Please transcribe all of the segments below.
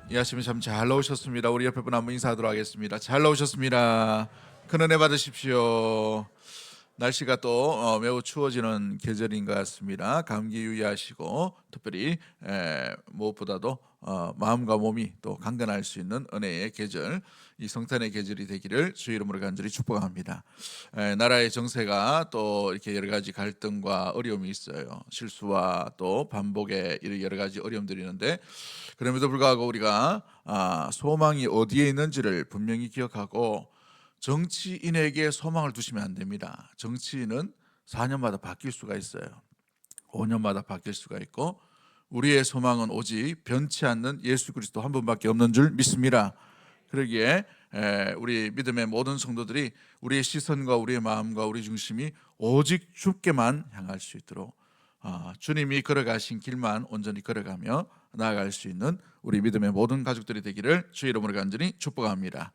이 아침에 참 잘 나오셨습니다. 우리 옆에 분 한번 인사하도록 하겠습니다. 잘 나오셨습니다. 큰 은혜 받으십시오. 날씨가 또 매우 추워지는 계절인 것 같습니다. 감기 유의하시고 특별히 무엇보다도 마음과 몸이 또 강건할 수 있는 은혜의 계절, 이 성탄의 계절이 되기를 주의 이름으로 간절히 축복합니다. 나라의 정세가 또 이렇게 여러 가지 갈등과 어려움이 있어요. 실수와 또 반복의 이런 여러 가지 어려움들이 있는데, 그럼에도 불구하고 우리가 소망이 어디에 있는지를 분명히 기억하고 정치인에게 소망을 두시면 안 됩니다. 정치인은 4년마다 바뀔 수가 있어요. 5년마다 바뀔 수가 있고, 우리의 소망은 오직 변치 않는 예수 그리스도 한 분밖에 없는 줄 믿습니다. 그러기에 우리 믿음의 모든 성도들이 우리의 시선과 우리의 마음과 우리 중심이 오직 주께만 향할 수 있도록 주님이 걸어가신 길만 온전히 걸어가며 나아갈 수 있는 우리 믿음의 모든 가족들이 되기를 주의 이름으로 간절히 축복합니다.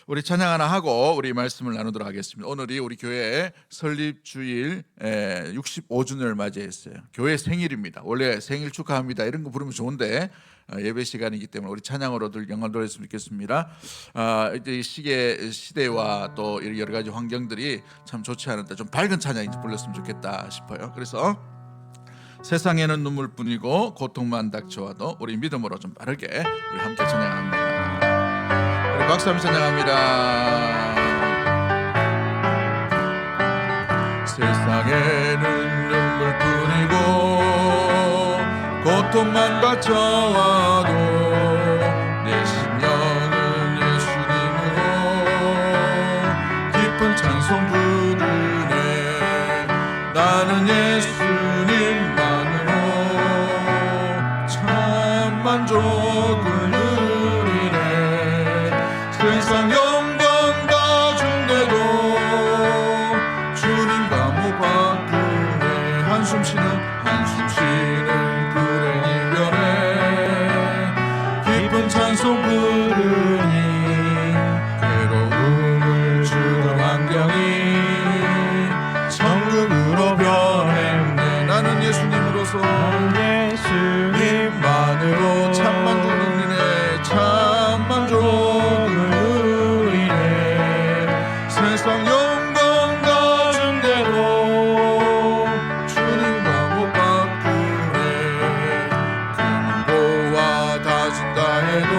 우리 찬양 하나 하고 우리 말씀을 나누도록 하겠습니다. 오늘이 우리 교회 설립주일 65주년을 맞이했어요. 교회 생일입니다. 원래 생일 축하합니다 이런 거 부르면 좋은데 예배 시간이기 때문에 우리 찬양으로들 영광 돌렸으면 좋겠습니다. 이제 시대와 또 여러 가지 환경들이 참 좋지 않은데 좀 밝은 찬양 불렀으면 좋겠다 싶어요. 그래서 세상에는 눈물뿐이고 고통만 닥쳐와도 우리 믿음으로 좀 빠르게 우리 함께 찬양합니다. 우리 박수 한번 찬양합니다. 세상에는 눈물뿐이고 고통만 닥쳐와도 내 심령은 예수님으로 깊은 찬송 부르네. 나는 예수님만으로 참 만족을 누리네. 세상 영광 다 준대도 주님과 못 바꾸네. 한숨 쉬는 불행 이별에 깊은 찬송 부르니 괴로움을 주던 환경이 천국으로 변했네. 나는 예수님으로서 예수님만으로 참 만족을 누리네. 참 만족을 누리네. 세상 영광 다 준 대로 주님과 못 바꾸네. 금고와 다 준다 해도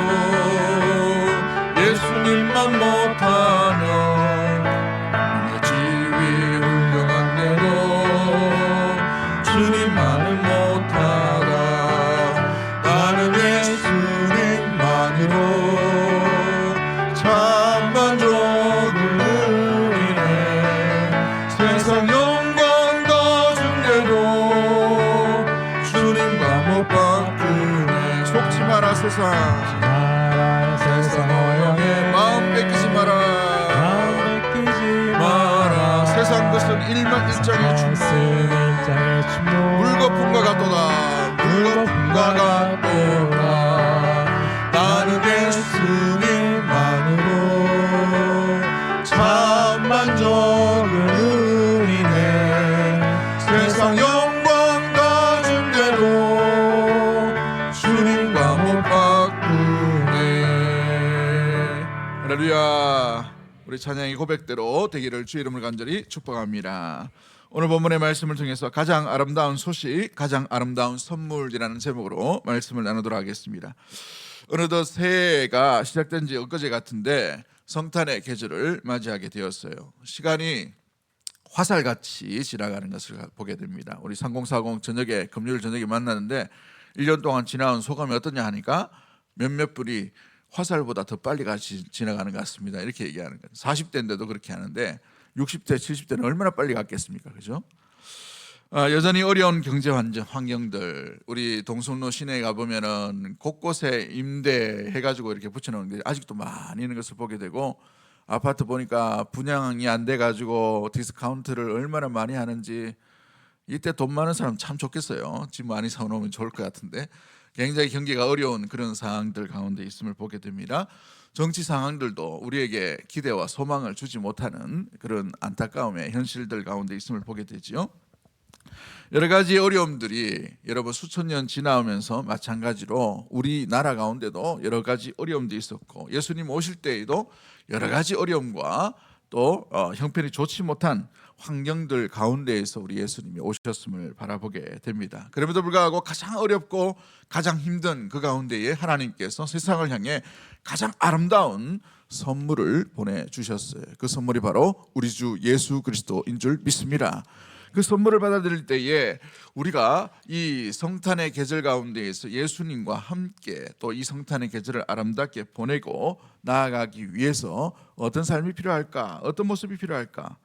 예수님만 못하면 내 지위 훌륭한데도 주님만은 못하다. 나는 예수님만으로 참 만족을 누리네. 세상 영광 다 준대도 주님과 못 바꾸네. 속지 마라 세상 어영에 마음 뺏기지 마라. 세상 것은 일장의 춤 물거품과 같도다. 나는 예수님만으로 참 만족을 누리네. 세상 영광 다 준대도 주님과 못 바꾸네. 할렐루야. 우리 찬양의 고백대로 되기를 주의 이름을 간절히 축복합니다. 오늘 본문의 말씀을 통해서 가장 아름다운 소식, 가장 아름다운 선물이라는 제목으로 말씀을 나누도록 하겠습니다. 어느덧 새해가 시작된 지 엊그제 같은데 성탄의 계절을 맞이하게 되었어요. 시간이 화살같이 지나가는 것을 보게 됩니다. 우리 3040 저녁에 금요일 저녁에 만나는데 1년 동안 지나온 소감이 어떠냐 하니까 몇몇 분이 화살보다 더 빨리 같이 지나가는 것 같습니다. 이렇게 얘기하는 거예요. 40대인데도 그렇게 하는데 60대, 70대는 얼마나 빨리 갔겠습니까? 그죠? 여전히 어려운 경제 환경들, 우리 동성로 시내에 가보면은 곳곳에 임대해가지고 이렇게 붙여놓은 게 아직도 많이 있는 것을 보게 되고, 아파트 보니까 분양이 안 돼가지고 디스카운트를 얼마나 많이 하는지. 이때 돈 많은 사람 참 좋겠어요. 집 많이 사놓으면 좋을 것 같은데 굉장히 경기가 어려운 그런 상황들 가운데 있음을 보게 됩니다. 정치 상황들도 우리에게 기대와 소망을 주지 못하는 그런 안타까움의 현실들 가운데 있음을 보게 되지요. 여러 가지 어려움들이 여러분 수천 년 지나오면서 마찬가지로 우리나라 가운데도 여러 가지 어려움도 있었고 예수님 오실 때에도 여러 가지 어려움과 또 형편이 좋지 못한 환경들 가운데에서 우리 예수님이 오셨음을 바라보게 됩니다. 그럼에도 불구하고 가장 어렵고 가장 힘든 그 가운데에 하나님께서 세상을 향해 가장 아름다운 선물을 보내주셨어요. 그 선물이 바로 우리 주 예수 그리스도인 줄 믿습니다. 그 선물을 받아들일 때에 우리가 이 성탄의 계절 가운데에서 예수님과 함께 또 이 성탄의 계절을 아름답게 보내고 나아가기 위해서 어떤 삶이 필요할까? 어떤 모습이 필요할까?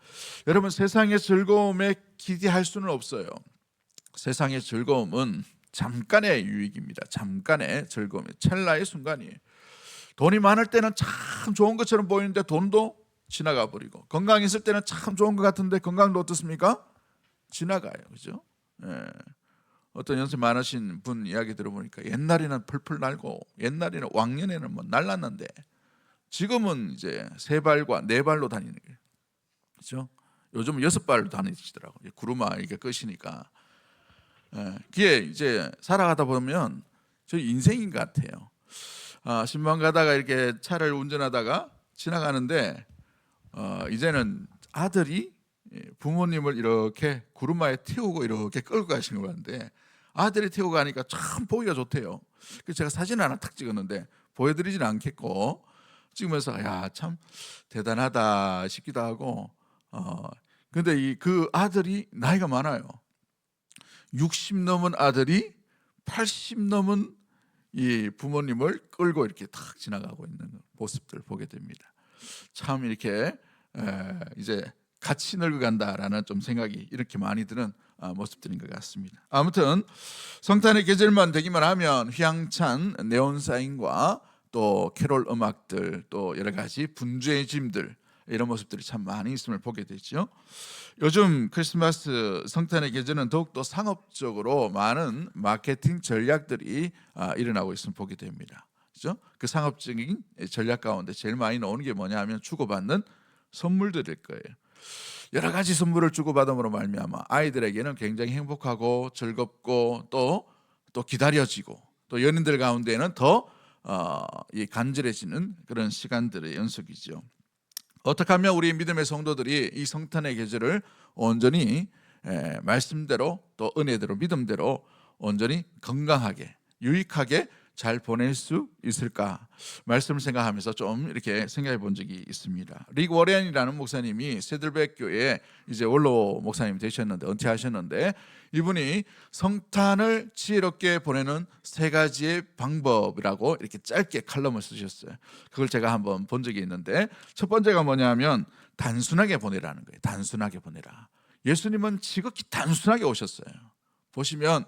여러분, 세상의 즐거움에 기대할 수는 없어요. 세상의 즐거움은 잠깐의 유익입니다. 잠깐의 즐거움, 찰나의 순간이에요. 돈이 많을 때는 참 좋은 것처럼 보이는데 돈도 지나가 버리고, 건강이 있을 때는 참 좋은 것 같은데 건강도 어떻습니까? 지나가요. 그죠? 예. 어떤 연세 많으신 분 이야기 들어보니까 옛날에는 펄펄 날고 옛날에는 왕년에는 뭐 날랐는데 지금은 이제 3발과 4발로 다니는 거예요. 그죠? 요즘은 6발로 다니시더라고요. 구루마 이게 끝이니까. 예. 그게 이제 살아가다 보면 저 인생인 것 같아요. 신방 가다가 이렇게 차를 운전하다가 지나가는데 이제는 아들이 부모님을 이렇게 구루마에 태우고 이렇게 끌고 가시는 거 같은데 아들이 태우고 가니까 참 보기가 좋대요. 그래서 제가 사진 하나 탁 찍었는데 보여드리지는 않겠고 찍으면서 야, 참 대단하다 싶기도 하고 근데 그 아들이 나이가 많아요. 60 넘은 아들이 80 넘은 이 부모님을 끌고 이렇게 탁 지나가고 있는 모습들을 보게 됩니다. 참 이렇게 이제 같이 늙어간다라는 좀 생각이 이렇게 많이 드는 모습들인 것 같습니다. 아무튼 성탄의 계절만 되기만 하면 휘황찬 네온사인과 또 캐롤 음악들 또 여러 가지 분주의 짐들 이런 모습들이 참 많이 있음을 보게 되죠. 요즘 크리스마스 성탄의 계절은 더욱더 상업적으로 많은 마케팅 전략들이 일어나고 있음을 보게 됩니다. 그렇죠? 그 상업적인 전략 가운데 제일 많이 나오는 게 뭐냐 하면 주고받는 선물들일 거예요. 여러 가지 선물을 주고받음으로 말미암아 아이들에게는 굉장히 행복하고 즐겁고 또 기다려지고 또 연인들 가운데는 더 간절해지는 그런 시간들의 연속이죠. 어떻게 하면 우리 믿음의 성도들이 이 성탄의 계절을 온전히 말씀대로 또 은혜대로 믿음대로 온전히 건강하게 유익하게 잘 보낼 수 있을까 말씀을 생각하면서 좀 이렇게 생각해 본 적이 있습니다. 릭 워렌이라는 목사님이 세들백 교회 이제 원로 목사님 되셨는데 은퇴하셨는데 이분이 성탄을 지혜롭게 보내는 3가지의 방법이라고 이렇게 짧게 칼럼을 쓰셨어요. 그걸 제가 한번 본 적이 있는데 첫 번째가 뭐냐면 단순하게 보내라는 거예요. 단순하게 보내라. 예수님은 지극히 단순하게 오셨어요. 보시면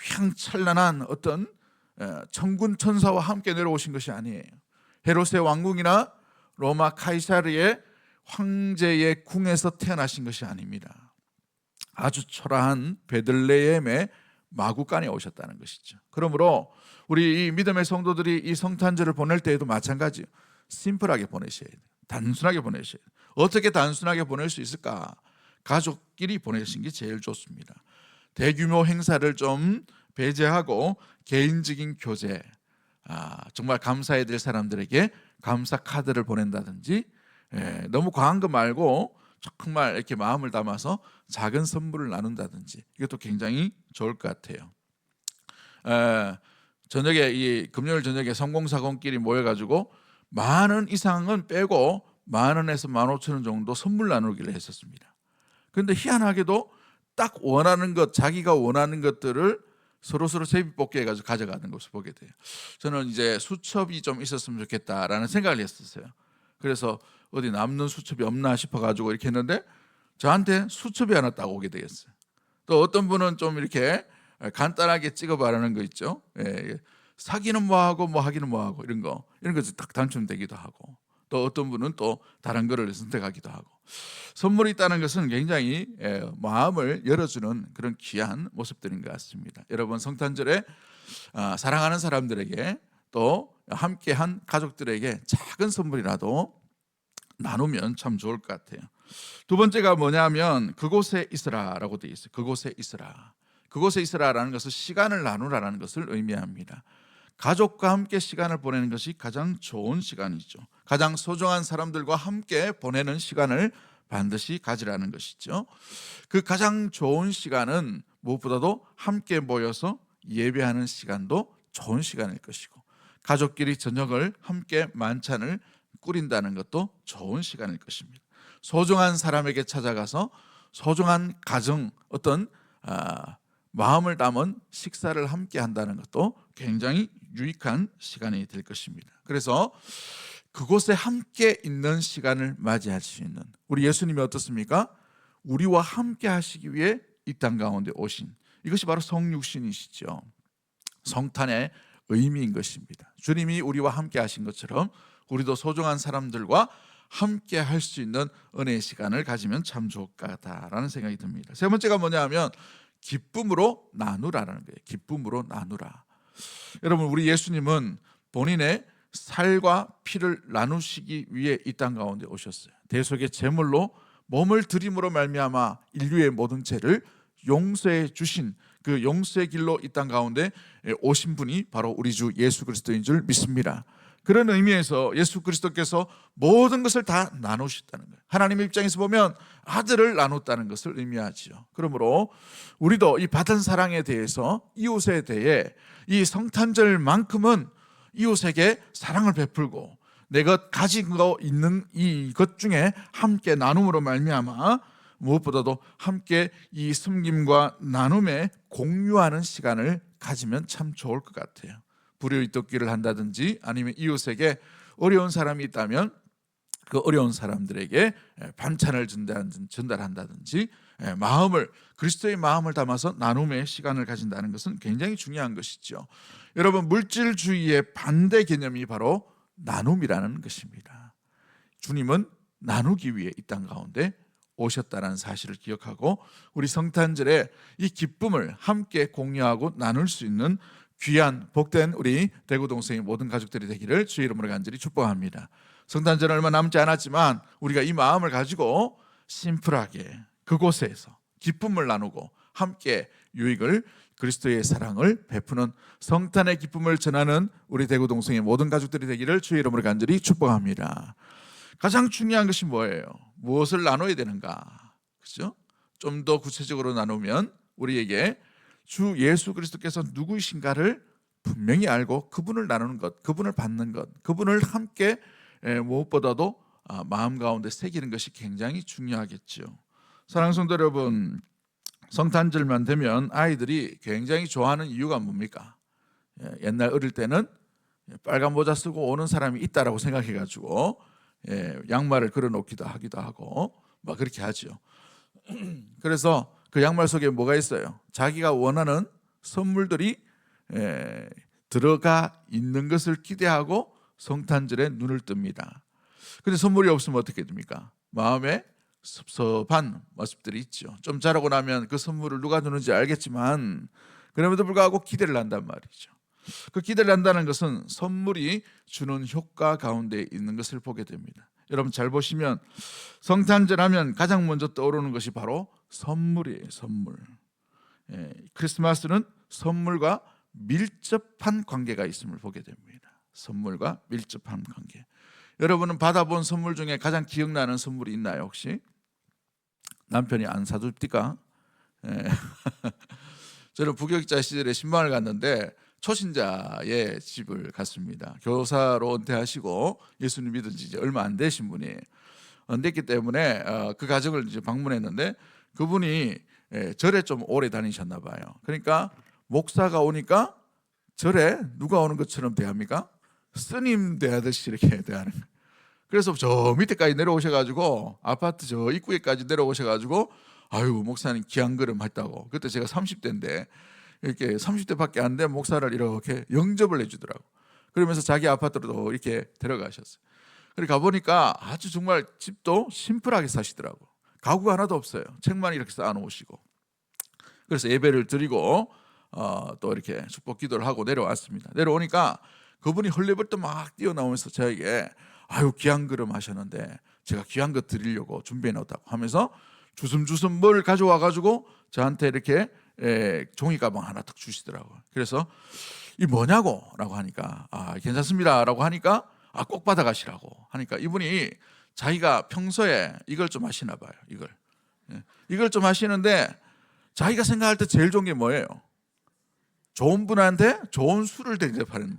휘황찬란한 어떤 천군 천사와 함께 내려오신 것이 아니에요. 헤롯의 왕궁이나 로마 카이사르의 황제의 궁에서 태어나신 것이 아닙니다. 아주 초라한 베들레헴의 마구간에 오셨다는 것이죠. 그러므로 우리 이 믿음의 성도들이 이 성탄절을 보낼 때에도 마찬가지예요. 심플하게 보내셔야 돼요. 단순하게 보내셔야 돼요. 어떻게 단순하게 보낼 수 있을까? 가족끼리 보내신 게 제일 좋습니다. 대규모 행사를 좀 배제하고 개인적인 교제, 정말 감사해야 될 사람들에게 감사 카드를 보낸다든지 너무 과한 거 말고 정말 이렇게 마음을 담아서 작은 선물을 나눈다든지 이것도 굉장히 좋을 것 같아요. 저녁에 금요일 저녁에 성공사공끼리 모여가지고 10,000원 이상은 빼고 10,000원에서 15,000원 정도 선물 나누기를 했었습니다. 그런데 희한하게도 딱 원하는 것, 자기가 원하는 것들을 서로 제비뽑기 해가지고 가져가는 것을 보게 돼요. 저는 이제 수첩이 좀 있었으면 좋겠다라는 생각을 했었어요. 그래서 어디 남는 수첩이 없나 싶어가지고 이렇게 했는데 저한테 수첩이 하나 딱 오게 되었어요. 또 어떤 분은 좀 이렇게 간단하게 찍어 바르는 거 있죠. 사기는 뭐하고 뭐 하기는 뭐하고 이런 것이 딱 당첨되기도 하고 또 어떤 분은 또 다른 거를 선택하기도 하고 선물이 있다는 것은 굉장히 마음을 열어주는 그런 귀한 모습들인 것 같습니다. 여러분 성탄절에 사랑하는 사람들에게 또 함께한 가족들에게 작은 선물이라도 나누면 참 좋을 것 같아요. 두 번째가 뭐냐면 그곳에 있으라라고 되어 있어요. 그곳에 있으라. 그곳에 있으라라는 것은 시간을 나누라라는 것을 의미합니다. 가족과 함께 시간을 보내는 것이 가장 좋은 시간이죠. 가장 소중한 사람들과 함께 보내는 시간을 반드시 가지라는 것이죠. 그 가장 좋은 시간은 무엇보다도 함께 모여서 예배하는 시간도 좋은 시간일 것이고, 가족끼리 저녁을 함께 만찬을 꾸린다는 것도 좋은 시간일 것입니다. 소중한 사람에게 찾아가서 소중한 가정, 어떤 마음을 담은 식사를 함께 한다는 것도 굉장히 유익한 시간이 될 것입니다. 그래서 그곳에 함께 있는 시간을 맞이할 수 있는, 우리 예수님이 어떻습니까? 우리와 함께 하시기 위해 이 땅 가운데 오신, 이것이 바로 성육신이시죠. 성탄의 의미인 것입니다. 주님이 우리와 함께 하신 것처럼 우리도 소중한 사람들과 함께 할 수 있는 은혜의 시간을 가지면 참 좋을 것 같다라는 생각이 듭니다. 세 번째가 뭐냐 하면 기쁨으로 나누라라는 거예요. 기쁨으로 나누라. 여러분, 우리 예수님은 본인의 살과 피를 나누시기 위해 이 땅 가운데 오셨어요. 대속의 제물로 몸을 드림으로 말미암아 인류의 모든 죄를 용서해 주신 그 용서의 길로 이 땅 가운데 오신 분이 바로 우리 주 예수 그리스도인 줄 믿습니다. 그런 의미에서 예수 그리스도께서 모든 것을 다 나누셨다는 거예요. 하나님의 입장에서 보면 아들을 나눴다는 것을 의미하지요. 그러므로 우리도 이 받은 사랑에 대해서, 이웃에 대해 이 성탄절만큼은 이웃에게 사랑을 베풀고 내가 가진 거 있는 이것 중에 함께 나눔으로 말미암아 무엇보다도 함께 이 섬김과 나눔에 공유하는 시간을 가지면 참 좋을 것 같아요. 불효이웃돕기를 한다든지 아니면 이웃에게 어려운 사람이 있다면 그 어려운 사람들에게 반찬을 전달한다든지 마음을, 그리스도의 마음을 담아서 나눔의 시간을 가진다는 것은 굉장히 중요한 것이죠. 여러분, 물질주의의 반대 개념이 바로 나눔이라는 것입니다. 주님은 나누기 위해 이 땅 가운데 오셨다는 사실을 기억하고 우리 성탄절에 이 기쁨을 함께 공유하고 나눌 수 있는 귀한 복된 우리 대구동성의 모든 가족들이 되기를 주의 이름으로 간절히 축복합니다. 성탄절은 얼마 남지 않았지만 우리가 이 마음을 가지고 심플하게 그곳에서 기쁨을 나누고 함께 유익을, 그리스도의 사랑을 베푸는 성탄의 기쁨을 전하는 우리 대구동성의 모든 가족들이 되기를 주의 이름으로 간절히 축복합니다. 가장 중요한 것이 뭐예요? 무엇을 나눠야 되는가? 그렇죠? 좀 더 구체적으로 나누면 우리에게 주 예수 그리스도께서 누구이신가를 분명히 알고 그분을 나누는 것, 그분을 받는 것, 그분을 함께 무엇보다도 마음 가운데 새기는 것이 굉장히 중요하겠죠. 사랑하는 성도 여러분, 성탄절만 되면 아이들이 굉장히 좋아하는 이유가 뭡니까? 옛날 어릴 때는 빨간 모자 쓰고 오는 사람이 있다라고 생각해가지고 양말을 걸어놓기도 하기도 하고 막 그렇게 하죠. 그래서 그 양말 속에 뭐가 있어요? 자기가 원하는 선물들이 들어가 있는 것을 기대하고 성탄절에 눈을 뜹니다. 근데 선물이 없으면 어떻게 됩니까? 마음에 섭섭한 모습들이 있죠. 좀 자라고 나면 그 선물을 누가 주는지 알겠지만 그럼에도 불구하고 기대를 한단 말이죠. 그 기대를 한다는 것은 선물이 주는 효과 가운데 있는 것을 보게 됩니다. 여러분 잘 보시면 성탄절 하면 가장 먼저 떠오르는 것이 바로 선물이에요. 선물. 크리스마스는 선물과 밀접한 관계가 있음을 보게 됩니다. 선물과 밀접한 관계. 여러분은 받아본 선물 중에 가장 기억나는 선물이 있나요? 혹시? 남편이 안 사줍니까? 저는 부교육자 시절에 신방을 갔는데 초신자의 집을 갔습니다. 교사로 은퇴하시고 예수님 믿은 지 이제 얼마 안 되신 분이 됐기 때문에 그 가정을 이제 방문했는데 그분이 절에 좀 오래 다니셨나 봐요. 그러니까 목사가 오니까 절에 누가 오는 것처럼 대합니까? 스님 대하듯이 이렇게 대하는 거예요. 그래서 저 밑에까지 내려오셔가지고 아파트 저 입구에까지 내려오셔가지고 아유 목사님 귀한 걸음 했다고. 그때 제가 30대인데 이렇게 30대밖에 안 된 목사를 이렇게 영접을 해주더라고. 그러면서 자기 아파트로 이렇게 데려가셨어요. 그래 가보니까 아주 정말 집도 심플하게 사시더라고. 가구가 하나도 없어요. 책만 이렇게 쌓아놓으시고. 그래서 예배를 드리고 또 이렇게 축복 기도를 하고 내려왔습니다. 내려오니까 그분이 헐레벌떡 막 뛰어나오면서 저에게 아유 귀한 그릇 하셨는데 제가 귀한 것 드리려고 준비해 놓았다고 하면서 주섬주섬 뭘 가져와 가지고 저한테 이렇게 종이 가방 하나 딱 주시더라고요. 그래서 이 뭐냐고 라고 하니까 괜찮습니다 라고 하니까 꼭 받아가시라고 하니까 이분이 자기가 평소에 이걸 좀 하시나 봐요. 이걸 좀 하시는데 자기가 생각할 때 제일 좋은 게 뭐예요? 좋은 분한테 좋은 술을 대접하는.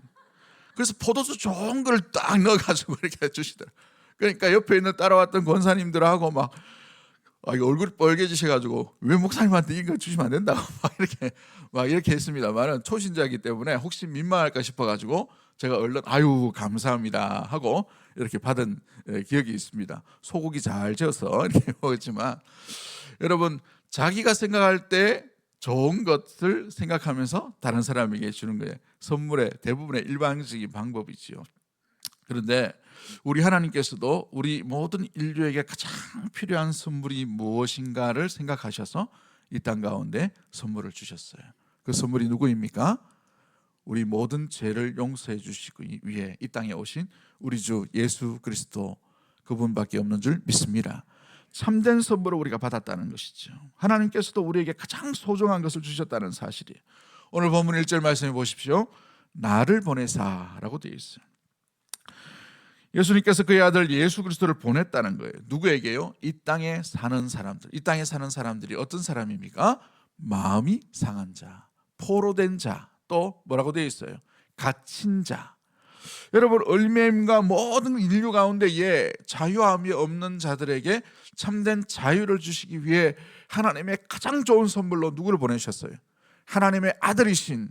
그래서 포도주 좋은 걸 딱 넣어가지고 이렇게 주시더라고요. 그러니까 옆에 있는 따라왔던 권사님들하고 막 얼굴이 빨개지셔가지고 왜 목사님한테 이거 주시면 안 된다고 막 이렇게 했습니다만은 초신자이기 때문에 혹시 민망할까 싶어가지고 제가 얼른 아유 감사합니다 하고 이렇게 받은 기억이 있습니다. 소고기 잘 지어서 이렇게 먹었지만 여러분 자기가 생각할 때 좋은 것을 생각하면서 다른 사람에게 주는 거예요. 선물의 대부분의 일반적인 방법이지요. 그런데 우리 하나님께서도 우리 모든 인류에게 가장 필요한 선물이 무엇인가를 생각하셔서 이 땅 가운데 선물을 주셨어요. 그 선물이 누구입니까? 우리 모든 죄를 용서해 주시기 위해 이 땅에 오신 우리 주 예수 그리스도, 그분밖에 없는 줄 믿습니다. 참된 선물을 우리가 받았다는 것이죠. 하나님께서도 우리에게 가장 소중한 것을 주셨다는 사실이에요. 오늘 본문 1절 말씀해 보십시오. 나를 보내사라고 되어 있어요. 예수님께서 그의 아들 예수 그리스도를 보냈다는 거예요. 누구에게요? 이 땅에 사는 사람들. 이 땅에 사는 사람들이 어떤 사람입니까? 마음이 상한 자, 포로된 자, 또 뭐라고 되어 있어요? 갇힌 자. 여러분 얼매임과 모든 인류 가운데에 자유함이 없는 자들에게 참된 자유를 주시기 위해 하나님의 가장 좋은 선물로 누구를 보내셨어요? 하나님의 아들이신,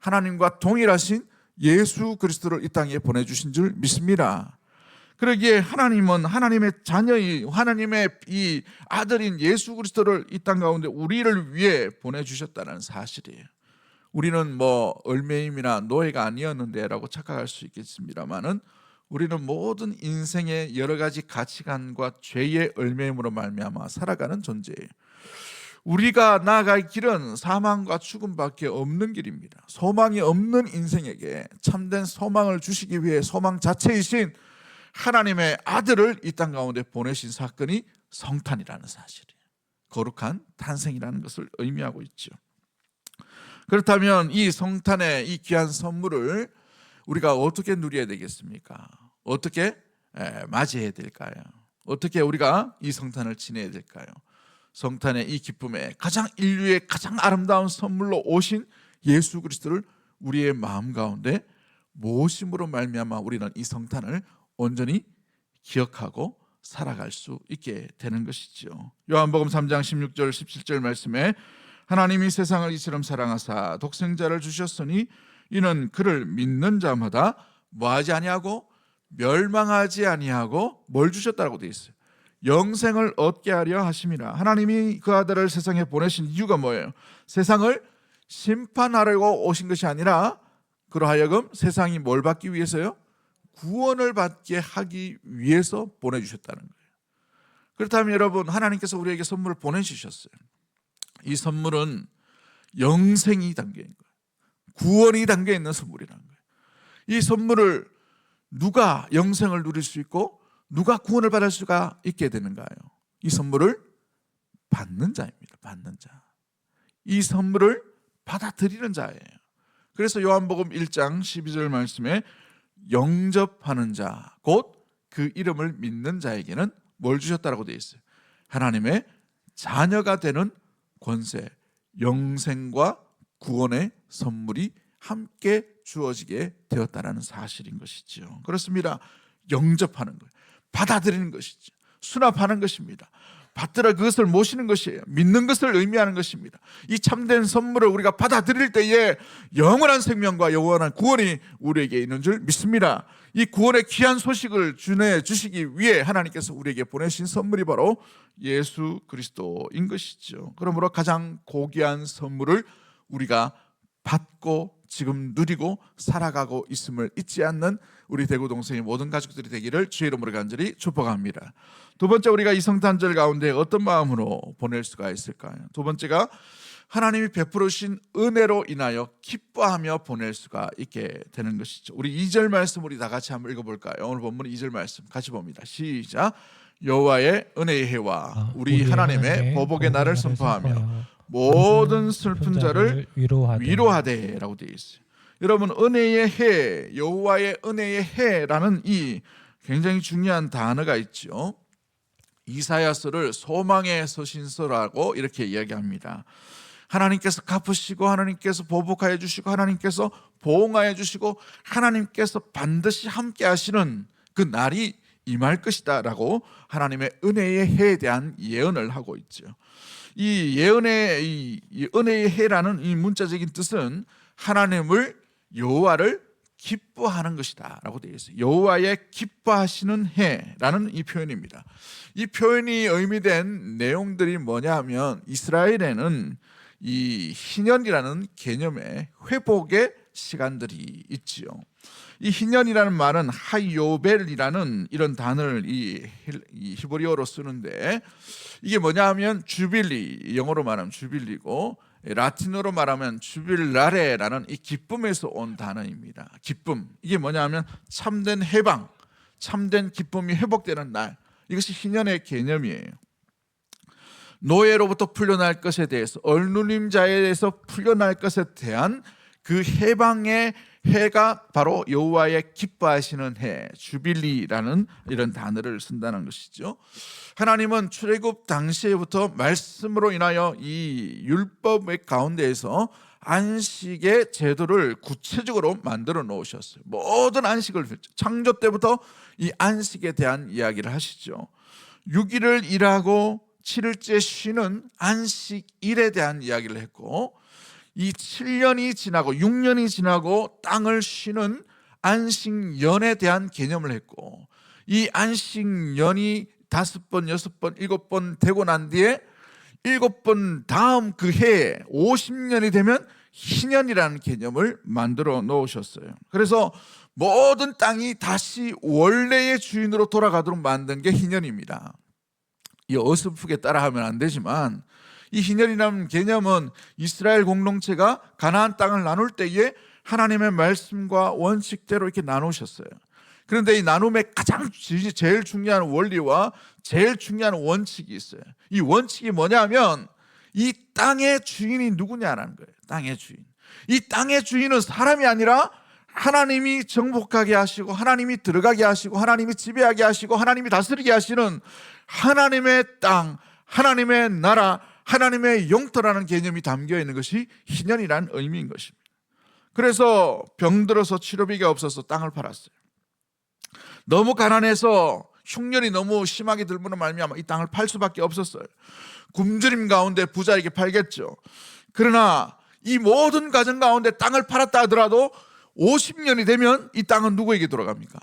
하나님과 동일하신 예수 그리스도를 이 땅에 보내주신 줄 믿습니다. 그러기에 하나님은 하나님의 자녀인 하나님의 이 아들인 예수 그리스도를 이 땅 가운데 우리를 위해 보내주셨다는 사실이에요. 우리는 얼매임이나 노예가 아니었는데 라고 착각할 수 있겠습니다만은 우리는 모든 인생의 여러 가지 가치관과 죄의 얼매임으로 말미암아 살아가는 존재예요. 우리가 나아갈 길은 사망과 죽음밖에 없는 길입니다. 소망이 없는 인생에게 참된 소망을 주시기 위해 소망 자체이신 하나님의 아들을 이 땅 가운데 보내신 사건이 성탄이라는 사실이에요. 거룩한 탄생이라는 것을 의미하고 있죠. 그렇다면 이 성탄의 이 귀한 선물을 우리가 어떻게 누려야 되겠습니까? 어떻게 맞이해야 될까요? 어떻게 우리가 이 성탄을 지내야 될까요? 성탄의 이 기쁨에 인류의 가장 아름다운 선물로 오신 예수 그리스도를 우리의 마음 가운데 모심으로 말미암아 우리는 이 성탄을 온전히 기억하고 살아갈 수 있게 되는 것이죠. 요한복음 3장 16절 17절 말씀에 하나님이 세상을 이처럼 사랑하사 독생자를 주셨으니 이는 그를 믿는 자마다 뭐하지 아니하고 멸망하지 아니하고 뭘 주셨다고 되어 있어요? 영생을 얻게 하려 하심이라. 하나님이 그 아들을 세상에 보내신 이유가 뭐예요? 세상을 심판하려고 오신 것이 아니라 그러하여금 세상이 뭘 받기 위해서요? 구원을 받게 하기 위해서 보내주셨다는 거예요. 그렇다면 여러분 하나님께서 우리에게 선물을 보내주셨어요. 이 선물은 영생이 담겨있는 거예요. 구원이 담겨있는 선물이라는 거예요. 이 선물을 누가 영생을 누릴 수 있고 누가 구원을 받을 수가 있게 되는가요? 이 선물을 받는 자입니다. 받는 자. 이 선물을 받아들이는 자예요. 그래서 요한복음 1장 12절 말씀에 영접하는 자, 곧 그 이름을 믿는 자에게는 뭘 주셨다라고 되어 있어요? 하나님의 자녀가 되는 권세, 영생과 구원의 선물이 함께 주어지게 되었다는 사실인 것이죠. 그렇습니다. 영접하는 거예요. 받아들이는 것이죠. 수납하는 것입니다. 받들어 그것을 모시는 것이에요. 믿는 것을 의미하는 것입니다. 이 참된 선물을 우리가 받아들일 때에 영원한 생명과 영원한 구원이 우리에게 있는 줄 믿습니다. 이 구원의 귀한 소식을 전해주시기 위해 하나님께서 우리에게 보내신 선물이 바로 예수 그리스도인 것이죠. 그러므로 가장 고귀한 선물을 우리가 받고 지금 누리고 살아가고 있음을 잊지 않는 우리 대구 동성의 모든 가족들이 되기를 주의 이름으로 간절히 축복합니다. 두 번째, 우리가 이 성탄절 가운데 어떤 마음으로 보낼 수가 있을까요? 두 번째가 하나님이 베풀으신 은혜로 인하여 기뻐하며 보낼 수가 있게 되는 것이죠. 우리 2절 말씀 우리 다 같이 한번 읽어볼까요? 오늘 본문 2절 말씀 같이 봅니다. 시작. 여호와의 은혜의 해와 우리 하나님의 보복의 날을 선포하며 모든 슬픈 자를 위로하되 라고 되어 있어요. 여러분, 은혜의 해, 여호와의 은혜의 해라는 이 굉장히 중요한 단어가 있죠. 이사야서를 소망의 서신서라고 이렇게 이야기합니다. 하나님께서 갚으시고 하나님께서 보복하여 주시고 하나님께서 보응하여 주시고 하나님께서 반드시 함께 하시는 그 날이 임할 것이다 라고 하나님의 은혜의 해에 대한 예언을 하고 있죠. 이 예언의 이 은혜의 해라는 이 문자적인 뜻은 하나님을, 여호와를 기뻐하는 것이다 라고 되어 있어요. 여호와의 기뻐하시는 해라는 이 표현입니다. 이 표현이 의미된 내용들이 뭐냐 하면, 이스라엘에는 이 희년이라는 개념의 회복의 시간들이 있지요. 이 희년이라는 말은 하이요벨이라는 이런 단어를 이 히브리어로 쓰는데, 이게 뭐냐 하면 주빌리, 영어로 말하면 주빌리고 라틴어로 말하면 주빌라레라는 이 기쁨에서 온 단어입니다. 기쁨, 이게 뭐냐 하면 참된 해방, 참된 기쁨이 회복되는 날, 이것이 희년의 개념이에요. 노예로부터 풀려날 것에 대해서, 얼누림자에 대해서 풀려날 것에 대한 그 해방의 해가 바로 여호와의 기뻐하시는 해, 주빌리라는 이런 단어를 쓴다는 것이죠. 하나님은 출애굽 당시에부터 말씀으로 인하여 이 율법의 가운데에서 안식의 제도를 구체적으로 만들어 놓으셨어요. 모든 안식을, 창조 때부터 이 안식에 대한 이야기를 하시죠. 6일을 일하고 7일째 쉬는 안식일에 대한 이야기를 했고, 이 7년이 지나고 6년이 지나고 땅을 쉬는 안식년에 대한 개념을 했고, 이 안식년이 5번, 6번, 7번 되고 난 뒤에 7번 다음 그 해에 50년이 되면 희년이라는 개념을 만들어 놓으셨어요. 그래서 모든 땅이 다시 원래의 주인으로 돌아가도록 만든 게 희년입니다. 이 어설프게 따라하면 안 되지만, 이 희년이라는 개념은 이스라엘 공동체가 가나안 땅을 나눌 때에 하나님의 말씀과 원칙대로 이렇게 나누셨어요. 그런데 이 나눔의 가장 제일 중요한 원리와 제일 중요한 원칙이 있어요. 이 원칙이 뭐냐면, 이 땅의 주인이 누구냐라는 거예요. 땅의 주인. 이 땅의 주인은 사람이 아니라 하나님이 정복하게 하시고, 하나님이 들어가게 하시고, 하나님이 지배하게 하시고, 하나님이 다스리게 하시는 하나님의 땅, 하나님의 나라, 하나님의 영토라는 개념이 담겨 있는 것이 희년이라는 의미인 것입니다. 그래서 병들어서 치료비가 없어서 땅을 팔았어요. 너무 가난해서 흉년이 너무 심하게 들므로 말미암아 이 땅을 팔 수밖에 없었어요. 굶주림 가운데 부자에게 팔겠죠. 그러나 이 모든 가정 가운데 땅을 팔았다 하더라도 50년이 되면 이 땅은 누구에게 돌아갑니까?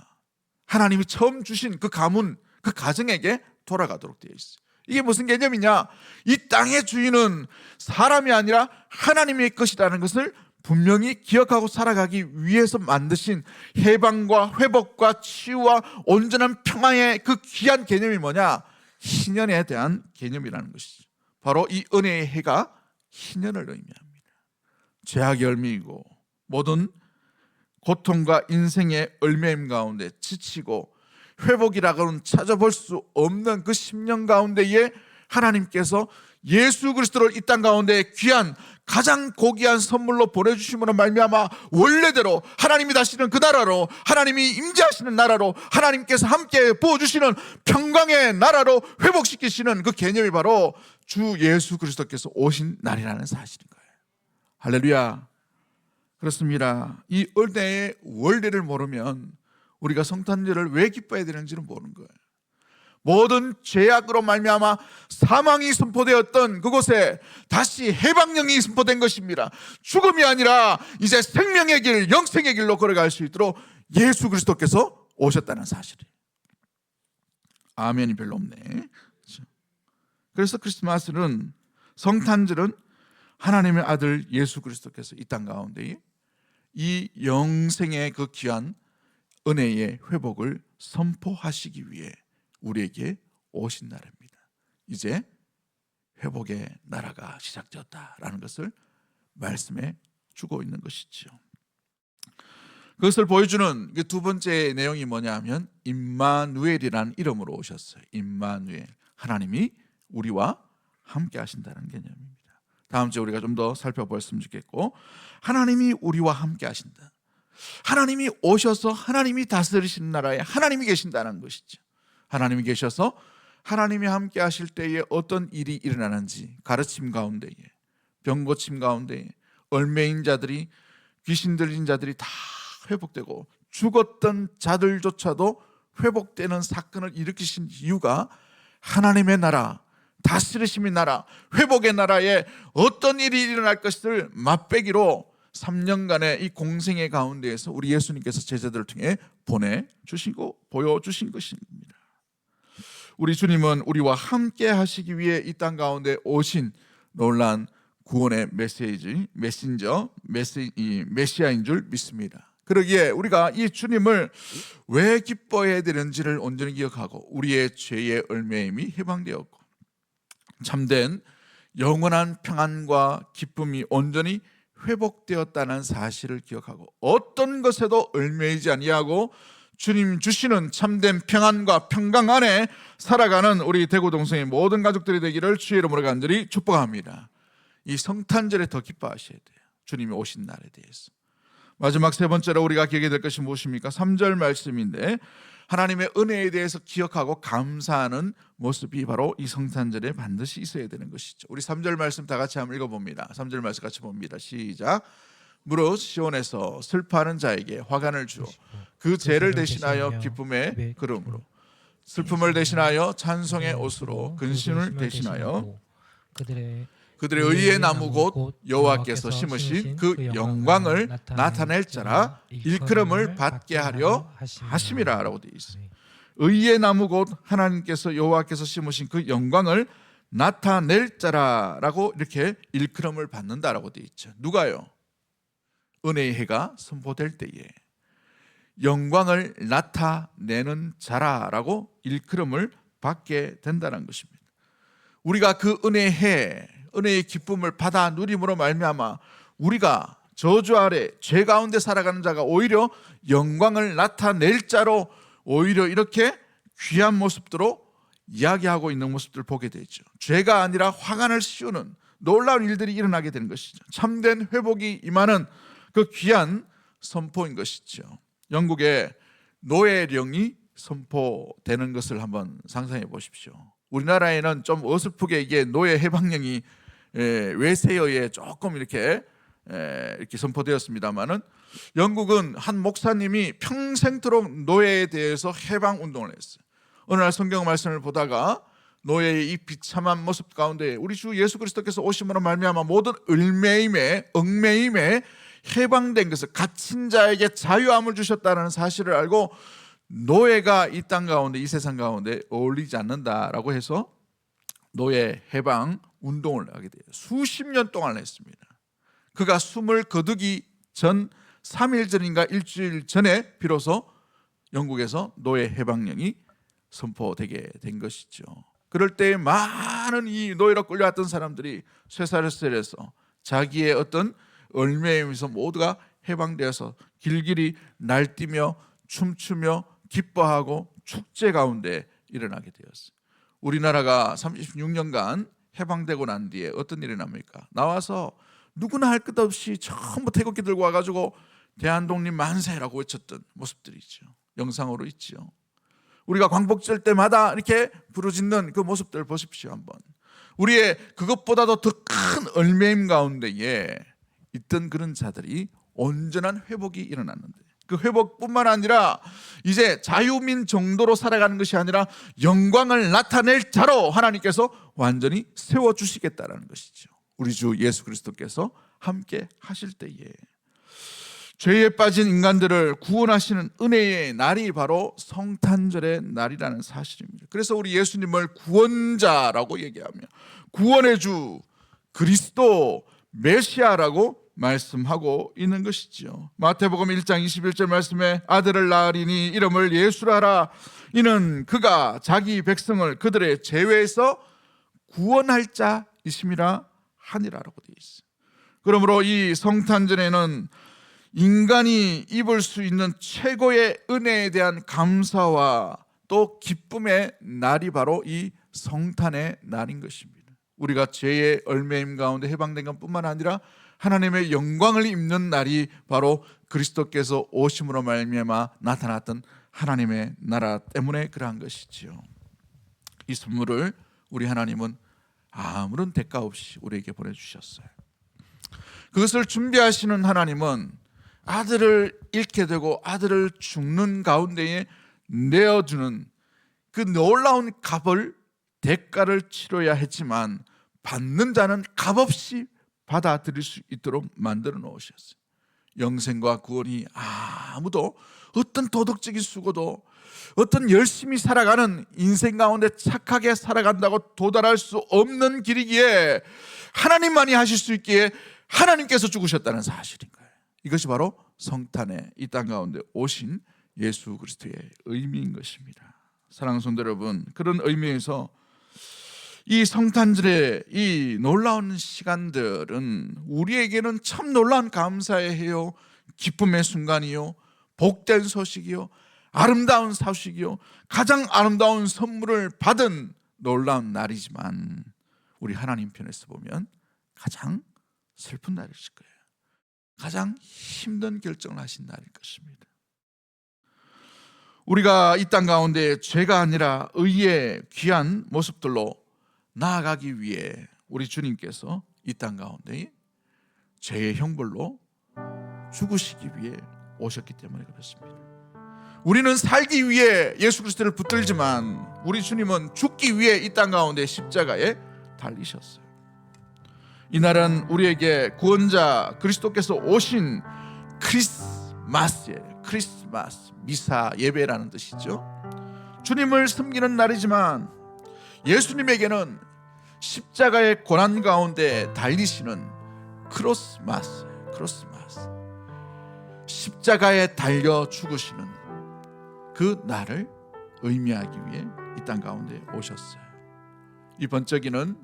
하나님이 처음 주신 그 가문, 그 가정에게 돌아가도록 되어 있어요. 이게 무슨 개념이냐? 이 땅의 주인은 사람이 아니라 하나님의 것이라는 것을 분명히 기억하고 살아가기 위해서 만드신 해방과 회복과 치유와 온전한 평화의 그 귀한 개념이 뭐냐? 희년에 대한 개념이라는 것이죠. 바로 이 은혜의 해가 희년을 의미합니다. 죄악의 열매이고 모든 고통과 인생의 얼매임 가운데 지치고 회복이라고는 찾아볼 수 없는 그 10년 가운데에 하나님께서 예수 그리스도를 이 땅 가운데 귀한 가장 고귀한 선물로 보내주심으로 말미암아 원래대로 하나님이 다시는 그 나라로, 하나님이 임재하시는 나라로, 하나님께서 함께 부어주시는 평강의 나라로 회복시키시는 그 개념이 바로 주 예수 그리스도께서 오신 날이라는 사실인 거예요. 할렐루야. 그렇습니다. 이 은혜의 원리를 모르면 우리가 성탄절을 왜 기뻐해야 되는지는 모르는 거예요. 모든 죄악으로 말미암아 사망이 선포되었던 그곳에 다시 해방령이 선포된 것입니다. 죽음이 아니라 이제 생명의 길, 영생의 길로 걸어갈 수 있도록 예수 그리스도께서 오셨다는 사실이에요. 아멘이 별로 없네. 그래서 크리스마스는, 성탄절은 하나님의 아들 예수 그리스도께서 이 땅 가운데 이 영생의 그 귀한 은혜의 회복을 선포하시기 위해 우리에게 오신 날입니다. 이제 회복의 나라가 시작되었다라는 것을 말씀해 주고 있는 것이죠. 그것을 보여주는 두 번째 내용이 뭐냐 하면 임마누엘이라는 이름으로 오셨어요. 임마누엘, 하나님이 우리와 함께 하신다는 개념입니다. 다음 주에 우리가 좀 더 살펴보았으면 좋겠고, 하나님이 우리와 함께 하신다. 하나님이 오셔서 하나님이 다스리시는 나라에 하나님이 계신다는 것이죠. 하나님이 계셔서 하나님이 함께 하실 때에 어떤 일이 일어나는지, 가르침 가운데에, 병 고침 가운데에 얼매인 자들이, 귀신 들린 자들이 다 회복되고 죽었던 자들조차도 회복되는 사건을 일으키신 이유가 하나님의 나라, 다스리심의 나라, 회복의 나라에 어떤 일이 일어날 것을 맛배기로 3년간의 이 공생의 가운데에서 우리 예수님께서 제자들을 통해 보내주시고 보여주신 것입니다. 우리 주님은 우리와 함께 하시기 위해 이 땅 가운데 오신 놀라운 구원의 메시아인 줄 믿습니다. 그러기에 우리가 이 주님을 왜 기뻐해야 되는지를 온전히 기억하고 우리의 죄의 얼매임이 해방되었고 참된 영원한 평안과 기쁨이 온전히 회복되었다는 사실을 기억하고 어떤 것에도 얽매이지 아니하고 주님 주시는 참된 평안과 평강 안에 살아가는 우리 대구동성의 모든 가족들이 되기를 주의 이름으로 간절히 축복합니다. 이 성탄절에 더 기뻐하셔야 돼요. 주님이 오신 날에 대해서. 마지막 세 번째로 우리가 기억해야 될 것이 무엇입니까? 3절 말씀인데 하나님의 은혜에 대해서 기억하고 감사하는 모습이 바로 이 성탄절에 반드시 있어야 되는 것이죠. 우리 3절 말씀 다 같이 한번 읽어봅니다. 3절 말씀 같이 봅니다. 시작. 무릇 시온에서 슬퍼하는 자에게 화관을 주어 그 죄를 대신하여 기쁨의 그름으로 슬픔을 대신하여 찬송의 옷으로 근심을 대신하여 그들의 의의 나무 곧 여호와께서 심으신 그 영광을 나타낼 자라 일컬음을 받게 하려 하심이라 라고 되어 있어요. 의의 나무 곧 하나님께서 여호와께서 심으신 그 영광을 나타낼 자라라고 이렇게 일컬음을 받는다라고 되어 있죠. 누가요? 은혜의 해가 선포될 때에 영광을 나타내는 자라라고 일컬음을 받게 된다는 것입니다. 우리가 그 은혜의 해, 은혜의 기쁨을 받아 누림으로 말미암아 우리가 저주 아래 죄 가운데 살아가는 자가 오히려 영광을 나타낼 자로 오히려 이렇게 귀한 모습들로 이야기하고 있는 모습들을 보게 되죠. 죄가 아니라 화관을 씌우는 놀라운 일들이 일어나게 되는 것이죠. 참된 회복이 임하는 그 귀한 선포인 것이죠. 영국의 노예령이 선포되는 것을 한번 상상해 보십시오. 우리나라에는 좀 어설프게 이게 노예 해방령이 외세어에 조금 이렇게 선포되었습니다만은 영국은 한 목사님이 평생토록 노예에 대해서 해방 운동을 했어요. 어느 날 성경 말씀을 보다가 노예의 이 비참한 모습 가운데 우리 주 예수 그리스도께서 오심으로 말미암아 모든 얽매임에 해방된 것을 갇힌 자에게 자유함을 주셨다는 사실을 알고 노예가 이 땅 가운데 이 세상 가운데 어울리지 않는다라고 해서 노예 해방 운동을 하게 돼요. 수십 년 동안 했습니다. 그가 숨을 거두기 전 3일 전인가 일주일 전에 비로소 영국에서 노예 해방령이 선포되게 된 것이죠. 그럴 때 많은 이 노예로 끌려왔던 사람들이 쇠사슬에서 자기의 어떤 얽매임에서 모두가 해방되어서 길길이 날뛰며 춤추며 기뻐하고 축제 가운데 일어나게 되었어요. 우리나라가 36년간 해방되고 난 뒤에 어떤 일이 납니까? 나와서 누구나 할 것 없이 전부 태극기 들고 와가지고 대한독립 만세라고 외쳤던 모습들이 있죠. 영상으로 있죠. 우리가 광복절 때마다 이렇게 부르짖는 그 모습들 보십시오. 한번 우리의 그것보다도 더 큰 얽매임 가운데에 있던 그런 자들이 온전한 회복이 일어났는데 그 회복뿐만 아니라 이제 자유민 정도로 살아가는 것이 아니라 영광을 나타낼 자로 하나님께서 완전히 세워주시겠다는 것이죠. 우리 주 예수 그리스도께서 함께 하실 때에 죄에 빠진 인간들을 구원하시는 은혜의 날이 바로 성탄절의 날이라는 사실입니다. 그래서 우리 예수님을 구원자라고 얘기하며 구원의 주 그리스도 메시아라고 말씀하고 있는 것이죠. 마태복음 1장 21절 말씀에 아들을 낳으리니 이름을 예수라 하라. 이는 그가 자기 백성을 그들의 죄에서 구원할 자이심이라 하니라라고 되어 있어요. 그러므로 이 성탄절에는 인간이 입을 수 있는 최고의 은혜에 대한 감사와 또 기쁨의 날이 바로 이 성탄의 날인 것입니다. 우리가 죄의 얽매임 가운데 해방된 것뿐만 아니라 하나님의 영광을 입는 날이 바로 그리스도께서 오심으로 말미암아 나타났던 하나님의 나라 때문에 그러한 것이지요. 이 선물을 우리 하나님은 아무런 대가 없이 우리에게 보내주셨어요. 그것을 준비하시는 하나님은 아들을 잃게 되고 아들을 죽는 가운데에 내어주는 그 놀라운 값을, 대가를 치러야 했지만 받는 자는 값없이 받아들일 수 있도록 만들어 놓으셨어요. 영생과 구원이 아무도 어떤 도덕적인 수고도 어떤 열심히 살아가는 인생 가운데 착하게 살아간다고 도달할 수 없는 길이기에 하나님만이 하실 수 있기에 하나님께서 죽으셨다는 사실인 거예요. 이것이 바로 성탄에 이 땅 가운데 오신 예수 그리스도의 의미인 것입니다. 사랑하는 성도 여러분, 그런 의미에서 이 성탄절의 이 놀라운 시간들은 우리에게는 참 놀라운 감사의 해요, 기쁨의 순간이요, 복된 소식이요, 아름다운 사실이요, 가장 아름다운 선물을 받은 놀라운 날이지만 우리 하나님 편에서 보면 가장 슬픈 날이실 거예요. 가장 힘든 결정을 하신 날일 것입니다. 우리가 이 땅 가운데 죄가 아니라 의의 귀한 모습들로 나아가기 위해 우리 주님께서 이 땅 가운데 죄의 형벌로 죽으시기 위해 오셨기 때문에 그렇습니다. 우리는 살기 위해 예수 그리스도를 붙들지만 우리 주님은 죽기 위해 이 땅 가운데 십자가에 달리셨어요. 이날은 우리에게 구원자 그리스도께서 오신 크리스마스예요. 크리스마스, 미사, 예배라는 뜻이죠. 주님을 섬기는 날이지만 예수님에게는 십자가의 고난 가운데 달리시는 크로스마스예요. 크로스마스, 십자가에 달려 죽으시는 그 날을 의미하기 위해 이 땅 가운데 오셨어요. 이 번쩍이는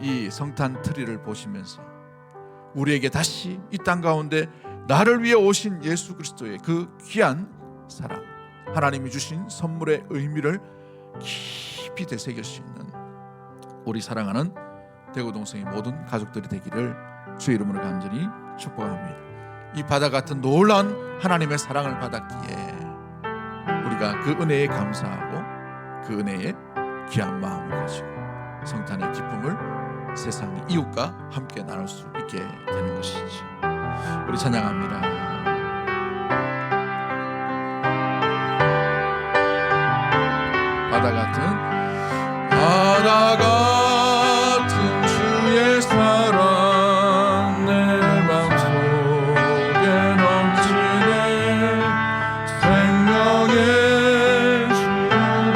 이 성탄 트리를 보시면서 우리에게 다시 이 땅 가운데 나를 위해 오신 예수 그리스도의 그 귀한 사랑, 하나님이 주신 선물의 의미를 깊이 되새길 수 있는 우리 사랑하는 대구동성의 모든 가족들이 되기를 주의 이름으로 간절히 축복합니다. 이 바다 같은 놀라운 하나님의 사랑을 받았기에 우리가 그 은혜에 감사하고 그 은혜에 귀한 마음을 가지고 성탄의 기쁨을 세상의 이웃과 함께 나눌 수 있게 되는 것이지. 우리 찬양합니다. 바다 같은 주의 사랑 내 맘속에 넘치네. 생명의 주를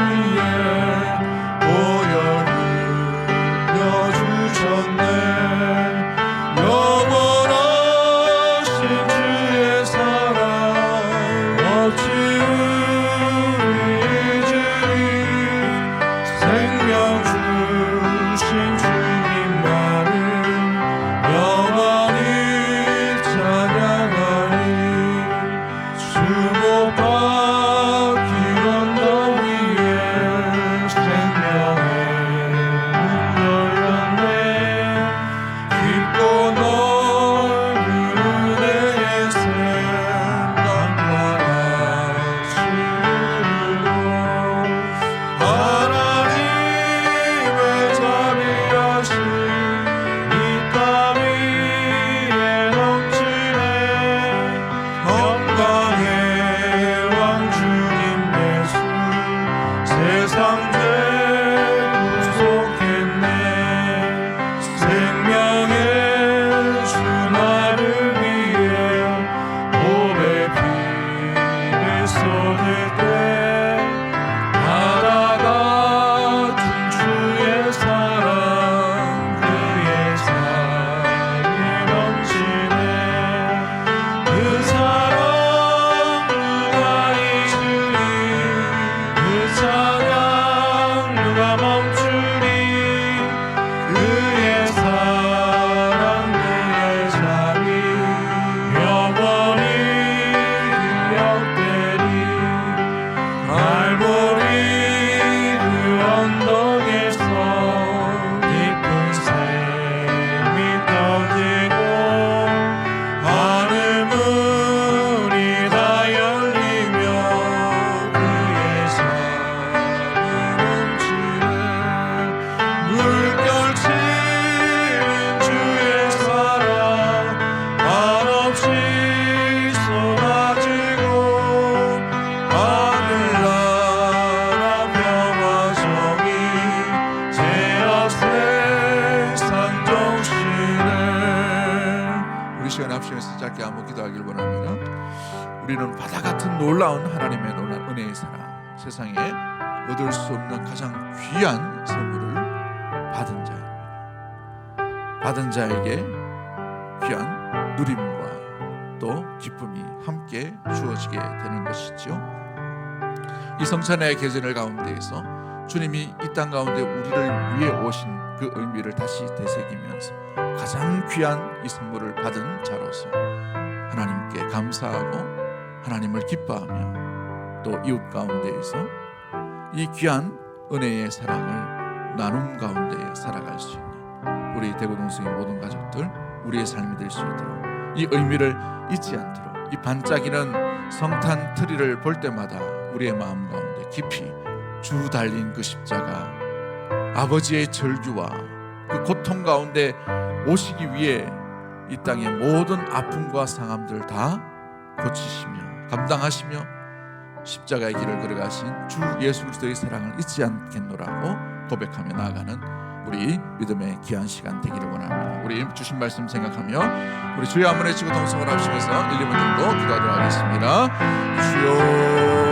위해 보혈 흘려주셨네. 영원하신 주의 사랑 어찌 잊으리. 생명 주신 주님만을 영원히 찬양하리. 주 못 박힌 언덕 위에 생명의 문 열렸네. 깊고 넓은 은혜의 생각과 주르고 하나님의 자비하신 이 땅 위에 넘치네. 영광의 왕 주님 예수 세상 죄 구속했네. 생명의 주 나를 위해 보배 피를 쏟을 때 바다 같은 주의 사랑 그의 사랑이 넘치네. 그 사랑 누가 잊으리. 그 찬양 누가 멈추리. 우리는 바다 같은 놀라운 하나님의 놀라운 은혜의 사랑, 세상에 얻을 수 없는 가장 귀한 선물을 받은 자입니다. 받은 자에게 귀한 누림과 또 기쁨이 함께 주어지게 되는 것이죠. 이 성찬의 계절을 가운데에서 주님이 이 땅 가운데 우리를 위해 오신 그 의미를 다시 되새기면서 가장 귀한 이 선물을 받은 자로서 하나님께 감사하고 하나님을 기뻐하며 또 이웃 가운데에서 이 귀한 은혜의 사랑을 나눔 가운데 살아갈 수 있는 우리 대구동성의 모든 가족들, 우리의 삶이 될 수 있도록 이 의미를 잊지 않도록 이 반짝이는 성탄 트리를 볼 때마다 우리의 마음 가운데 깊이 주 달린 그 십자가, 아버지의 절규와 그 고통 가운데 오시기 위해 이 땅의 모든 아픔과 상함들 다 고치시며 감당하시며 십자가의 길을 걸어가신 주 예수 그리스도의 사랑을 잊지 않겠노라고 고백하며 나아가는 우리 믿음의 귀한 시간 되기를 원합니다. 우리 주신 말씀 생각하며 우리 주여 한번 외치고 동성을 하시면서 1, 2분 정도 기도하도록 하겠습니다. 주여